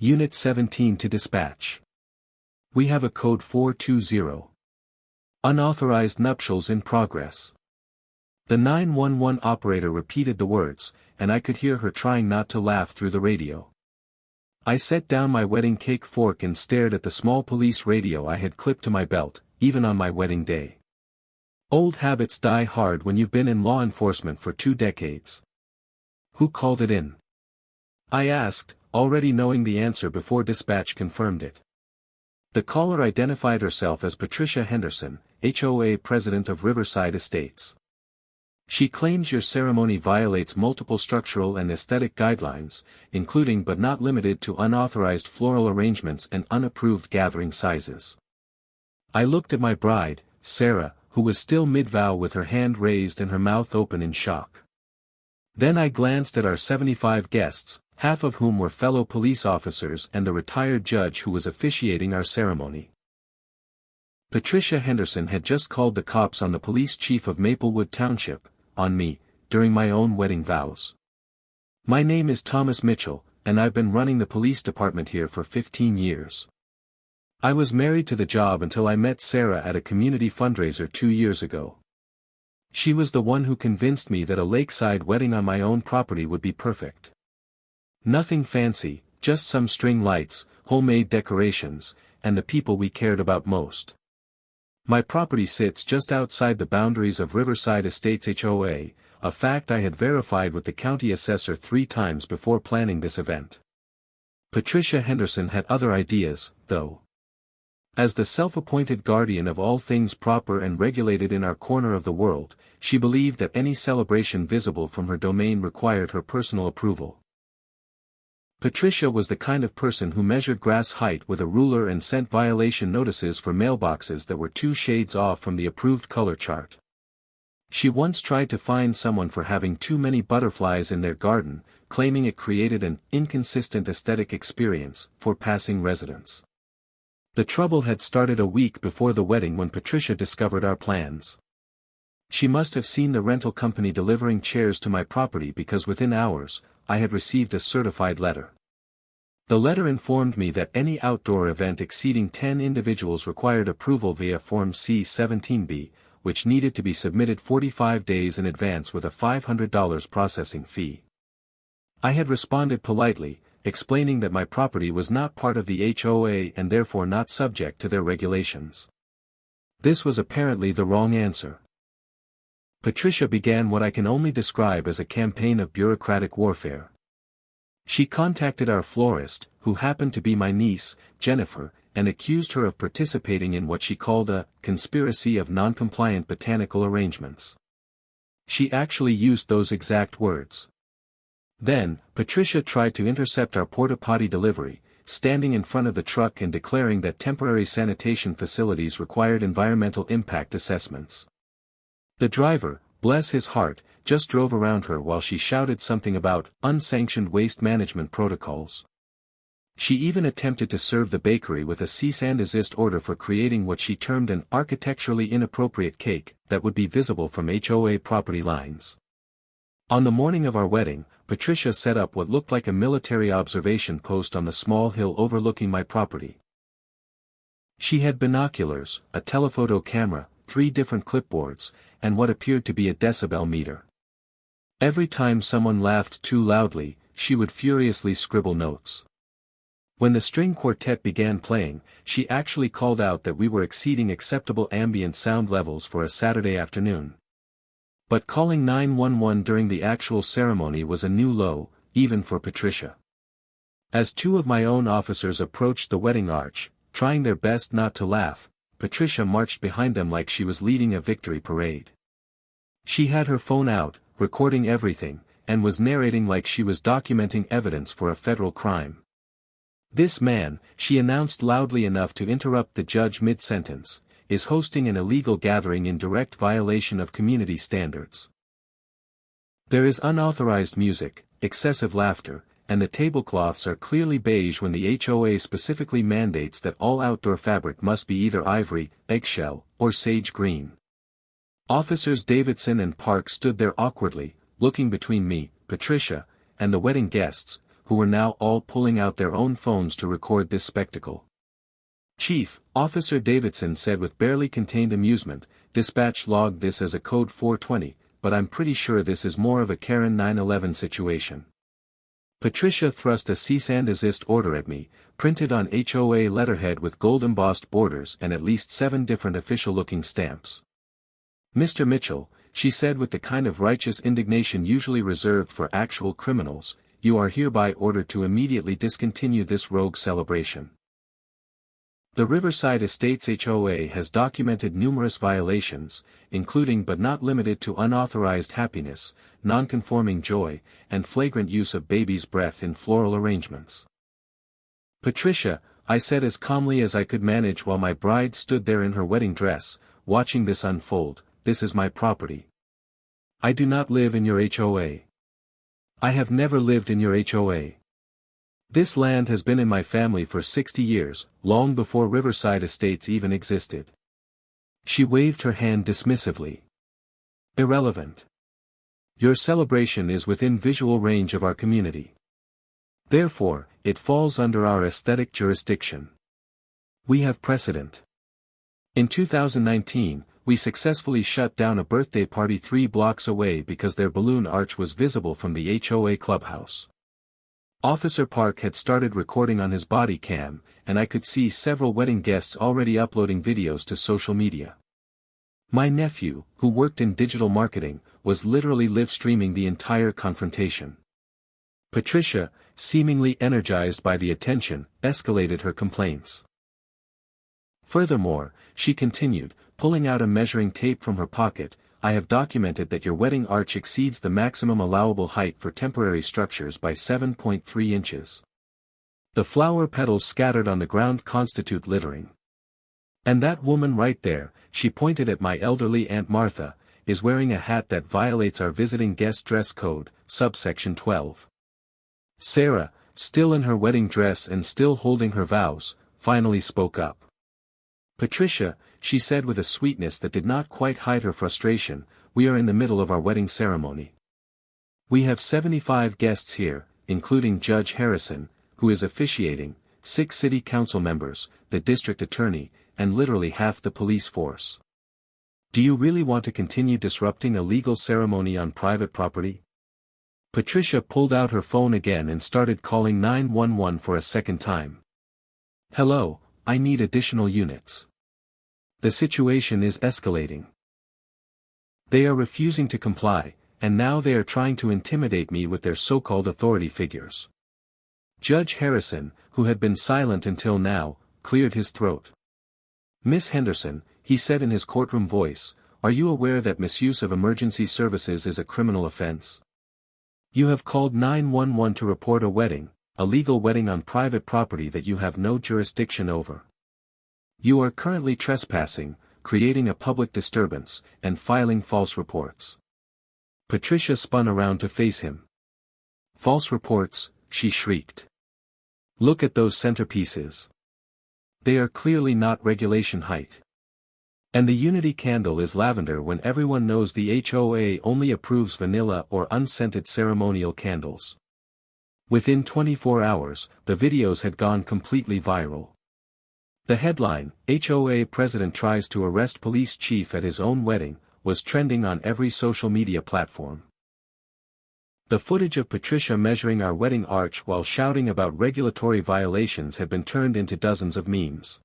Unit 17 to dispatch. We have a code 420. Unauthorized nuptials in progress. The 911 operator repeated the words, and I could hear her trying not to laugh through the radio. I set down my wedding cake fork and stared at the small police radio I had clipped to my belt, even on my wedding day. Old habits die hard when you've been in law enforcement for 2 decades. Who called it in? I asked, already knowing the answer before dispatch confirmed it. The caller identified herself as Patricia Henderson, HOA President of Riverside Estates. She claims your ceremony violates multiple structural and aesthetic guidelines, including but not limited to unauthorized floral arrangements and unapproved gathering sizes. I looked at my bride, Sarah, who was still mid-vow with her hand raised and her mouth open in shock. Then I glanced at our 75 guests, half of whom were fellow police officers and the retired judge who was officiating our ceremony. Patricia Henderson had just called the cops on the police chief of Maplewood Township, on me, during my own wedding vows. My name is Thomas Mitchell, and I've been running the police department here for 15 years. I was married to the job until I met Sarah at a community fundraiser 2 years ago. She was the one who convinced me that a lakeside wedding on my own property would be perfect. Nothing fancy, just some string lights, homemade decorations, and the people we cared about most. My property sits just outside the boundaries of Riverside Estates HOA, a fact I had verified with the county assessor 3 times before planning this event. Patricia Henderson had other ideas, though. As the self-appointed guardian of all things proper and regulated in our corner of the world, she believed that any celebration visible from her domain required her personal approval. Patricia was the kind of person who measured grass height with a ruler and sent violation notices for mailboxes that were 2 shades off from the approved color chart. She once tried to fine someone for having too many butterflies in their garden, claiming it created an inconsistent aesthetic experience for passing residents. The trouble had started a week before the wedding when Patricia discovered our plans. She must have seen the rental company delivering chairs to my property because within hours, I had received a certified letter. The letter informed me that any outdoor event exceeding 10 individuals required approval via Form C-17B, which needed to be submitted 45 days in advance with a $500 processing fee. I had responded politely, explaining that my property was not part of the HOA and therefore not subject to their regulations. This was apparently the wrong answer. Patricia began what I can only describe as a campaign of bureaucratic warfare. She contacted our florist, who happened to be my niece, Jennifer, and accused her of participating in what she called a conspiracy of non-compliant botanical arrangements. She actually used those exact words. Then, Patricia tried to intercept our porta-potty delivery, standing in front of the truck and declaring that temporary sanitation facilities required environmental impact assessments. The driver, bless his heart, just drove around her while she shouted something about unsanctioned waste management protocols. She even attempted to serve the bakery with a cease and desist order for creating what she termed an architecturally inappropriate cake that would be visible from HOA property lines. On the morning of our wedding, Patricia set up what looked like a military observation post on the small hill overlooking my property. She had binoculars, a telephoto camera, 3 different clipboards, and what appeared to be a decibel meter. Every time someone laughed too loudly, she would furiously scribble notes. When the string quartet began playing, she actually called out that we were exceeding acceptable ambient sound levels for a Saturday afternoon. But calling 911 during the actual ceremony was a new low, even for Patricia. As 2 of my own officers approached the wedding arch, trying their best not to laugh, Patricia marched behind them like she was leading a victory parade. She had her phone out, recording everything, and was narrating like she was documenting evidence for a federal crime. This man, she announced loudly enough to interrupt the judge mid-sentence, is hosting an illegal gathering in direct violation of community standards. There is unauthorized music, excessive laughter, and the tablecloths are clearly beige when the HOA specifically mandates that all outdoor fabric must be either ivory, eggshell, or sage green. Officers Davidson and Park stood there awkwardly, looking between me, Patricia, and the wedding guests, who were now all pulling out their own phones to record this spectacle. "Chief," Officer Davidson said with barely contained amusement, "Dispatch logged this as a code 420, but I'm pretty sure this is more of a Karen 911 situation." Patricia thrust a cease and desist order at me, printed on HOA letterhead with gold-embossed borders and at least 7 different official-looking stamps. "Mr. Mitchell," she said with the kind of righteous indignation usually reserved for actual criminals, "you are hereby ordered to immediately discontinue this rogue celebration. The Riverside Estates HOA has documented numerous violations, including but not limited to unauthorized happiness, non-conforming joy, and flagrant use of baby's breath in floral arrangements." "Patricia," I said as calmly as I could manage while my bride stood there in her wedding dress, watching this unfold, "this is my property. I do not live in your HOA. I have never lived in your HOA. This land has been in my family for 60 years, long before Riverside Estates even existed." She waved her hand dismissively. "Irrelevant. Your celebration is within visual range of our community. Therefore, it falls under our aesthetic jurisdiction. We have precedent. In 2019, we successfully shut down a birthday party 3 blocks away because their balloon arch was visible from the HOA clubhouse. Officer Park had started recording on his body cam, and I could see several wedding guests already uploading videos to social media. My nephew, who worked in digital marketing, was literally live-streaming the entire confrontation. Patricia, seemingly energized by the attention, escalated her complaints. Furthermore, she continued, pulling out a measuring tape from her pocket, "I have documented that your wedding arch exceeds the maximum allowable height for temporary structures by 7.3 inches. The flower petals scattered on the ground constitute littering. And that woman right there," she pointed at my elderly Aunt Martha, "is wearing a hat that violates our visiting guest dress code, subsection 12. Sarah, still in her wedding dress and still holding her vows, finally spoke up. "Patricia," she said with a sweetness that did not quite hide her frustration, "we are in the middle of our wedding ceremony. We have 75 guests here, including Judge Harrison, who is officiating, 6 city council members, the district attorney, and literally half the police force. Do you really want to continue disrupting a legal ceremony on private property?" Patricia pulled out her phone again and started calling 911 for a second time. "Hello, I need additional units. The situation is escalating. They are refusing to comply, and now they are trying to intimidate me with their so-called authority figures." Judge Harrison, who had been silent until now, cleared his throat. "Miss Henderson," he said in his courtroom voice, "are you aware that misuse of emergency services is a criminal offense? You have called 911 to report a wedding, a legal wedding on private property that you have no jurisdiction over. You are currently trespassing, creating a public disturbance, and filing false reports." Patricia spun around to face him. "False reports," she shrieked. "Look at those centerpieces. They are clearly not regulation height. And the unity candle is lavender when everyone knows the HOA only approves vanilla or unscented ceremonial candles." Within 24 hours, the videos had gone completely viral. The headline, "HOA President Tries to Arrest Police Chief at His Own Wedding," was trending on every social media platform. The footage of Patricia measuring our wedding arch while shouting about regulatory violations had been turned into dozens of memes.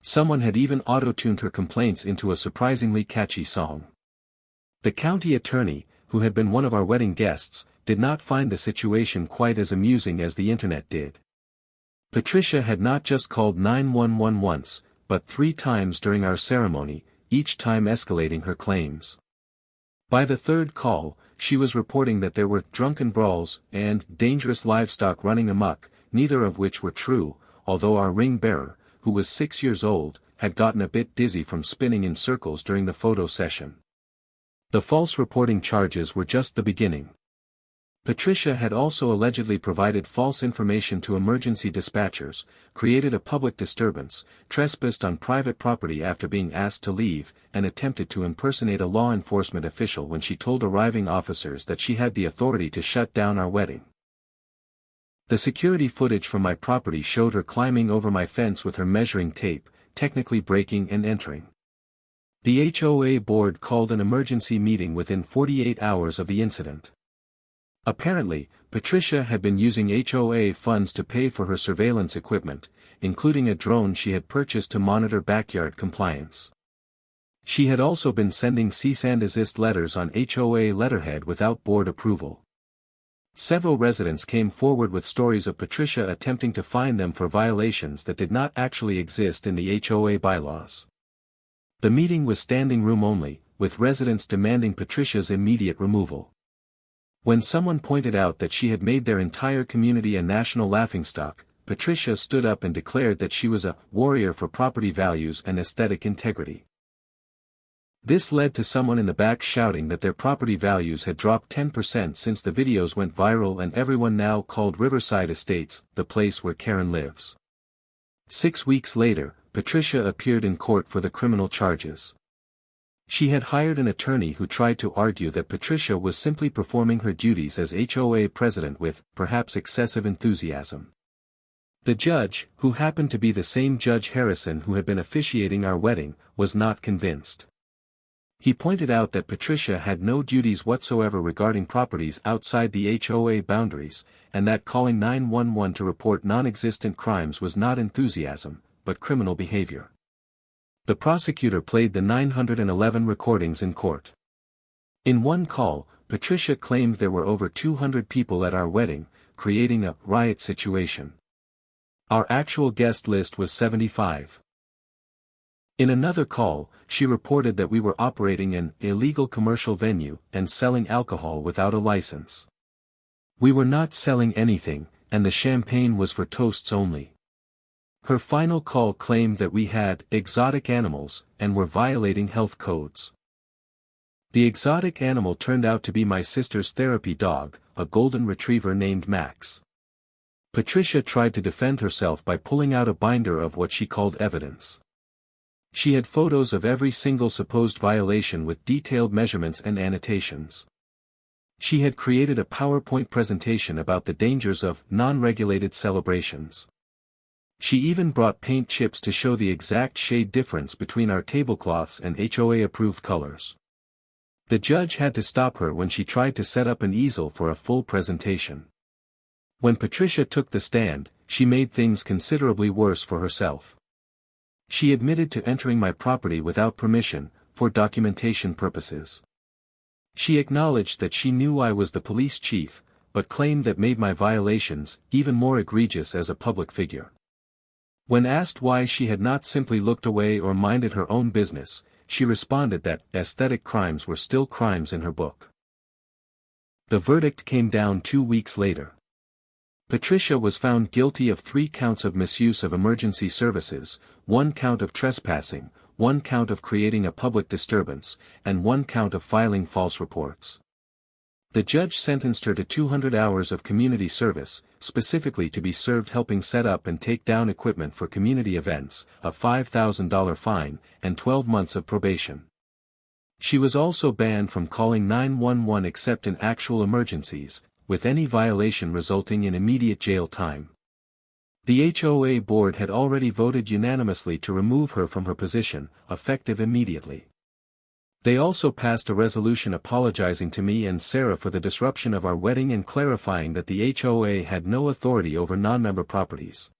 Someone had even auto-tuned her complaints into a surprisingly catchy song. The county attorney, who had been one of our wedding guests, did not find the situation quite as amusing as the internet did. Patricia had not just called 911 once, but 3 times during our ceremony, each time escalating her claims. By the 3rd call, she was reporting that there were drunken brawls and dangerous livestock running amok, neither of which were true, although our ring bearer, who was 6 years old, had gotten a bit dizzy from spinning in circles during the photo session. The false reporting charges were just the beginning. Patricia had also allegedly provided false information to emergency dispatchers, created a public disturbance, trespassed on private property after being asked to leave, and attempted to impersonate a law enforcement official when she told arriving officers that she had the authority to shut down our wedding. The security footage from my property showed her climbing over my fence with her measuring tape, technically breaking and entering. The HOA board called an emergency meeting within 48 hours of the incident. Apparently, Patricia had been using HOA funds to pay for her surveillance equipment, including a drone she had purchased to monitor backyard compliance. She had also been sending cease and desist letters on HOA letterhead without board approval. Several residents came forward with stories of Patricia attempting to fine them for violations that did not actually exist in the HOA bylaws. The meeting was standing room only, with residents demanding Patricia's immediate removal. When someone pointed out that she had made their entire community a national laughingstock, Patricia stood up and declared that she was a warrior for property values and aesthetic integrity. This led to someone in the back shouting that their property values had dropped 10% since the videos went viral, and everyone now called Riverside Estates the place where Karen lives. 6 weeks later, Patricia appeared in court for the criminal charges. She had hired an attorney who tried to argue that Patricia was simply performing her duties as HOA president with, perhaps, excessive enthusiasm. The judge, who happened to be the same Judge Harrison who had been officiating our wedding, was not convinced. He pointed out that Patricia had no duties whatsoever regarding properties outside the HOA boundaries, and that calling 911 to report non-existent crimes was not enthusiasm, but criminal behavior. The prosecutor played the 911 recordings in court. In one call, Patricia claimed there were over 200 people at our wedding, creating a riot situation. Our actual guest list was 75. In another call, she reported that we were operating an illegal commercial venue and selling alcohol without a license. We were not selling anything, and the champagne was for toasts only. Her final call claimed that we had exotic animals and were violating health codes. The exotic animal turned out to be my sister's therapy dog, a golden retriever named Max. Patricia tried to defend herself by pulling out a binder of what she called evidence. She had photos of every single supposed violation with detailed measurements and annotations. She had created a PowerPoint presentation about the dangers of non-regulated celebrations. She even brought paint chips to show the exact shade difference between our tablecloths and HOA-approved colors. The judge had to stop her when she tried to set up an easel for a full presentation. When Patricia took the stand, she made things considerably worse for herself. She admitted to entering my property without permission, for documentation purposes. She acknowledged that she knew I was the police chief, but claimed that made my violations even more egregious as a public figure. When asked why she had not simply looked away or minded her own business, she responded that aesthetic crimes were still crimes in her book. The verdict came down 2 weeks later. Patricia was found guilty of 3 counts of misuse of emergency services, 1 count of trespassing, 1 count of creating a public disturbance, and 1 count of filing false reports. The judge sentenced her to 200 hours of community service, specifically to be served helping set up and take down equipment for community events, a $5,000 fine, and 12 months of probation. She was also banned from calling 911 except in actual emergencies, with any violation resulting in immediate jail time. The HOA board had already voted unanimously to remove her from her position, effective immediately. They also passed a resolution apologizing to me and Sarah for the disruption of our wedding and clarifying that the HOA had no authority over non-member properties.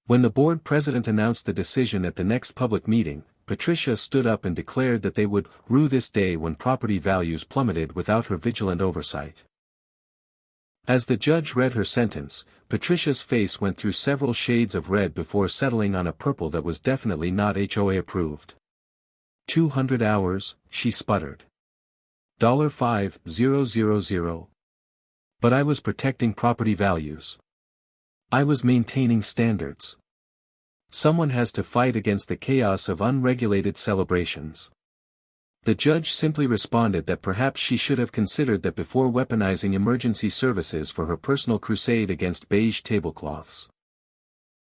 When the board president announced the decision at the next public meeting, Patricia stood up and declared that they would rue this day when property values plummeted without her vigilant oversight. As the judge read her sentence, Patricia's face went through several shades of red before settling on a purple that was definitely not HOA approved. 200 hours, she sputtered. $5,000. But I was protecting property values. I was maintaining standards. Someone has to fight against the chaos of unregulated celebrations. The judge simply responded that perhaps she should have considered that before weaponizing emergency services for her personal crusade against beige tablecloths.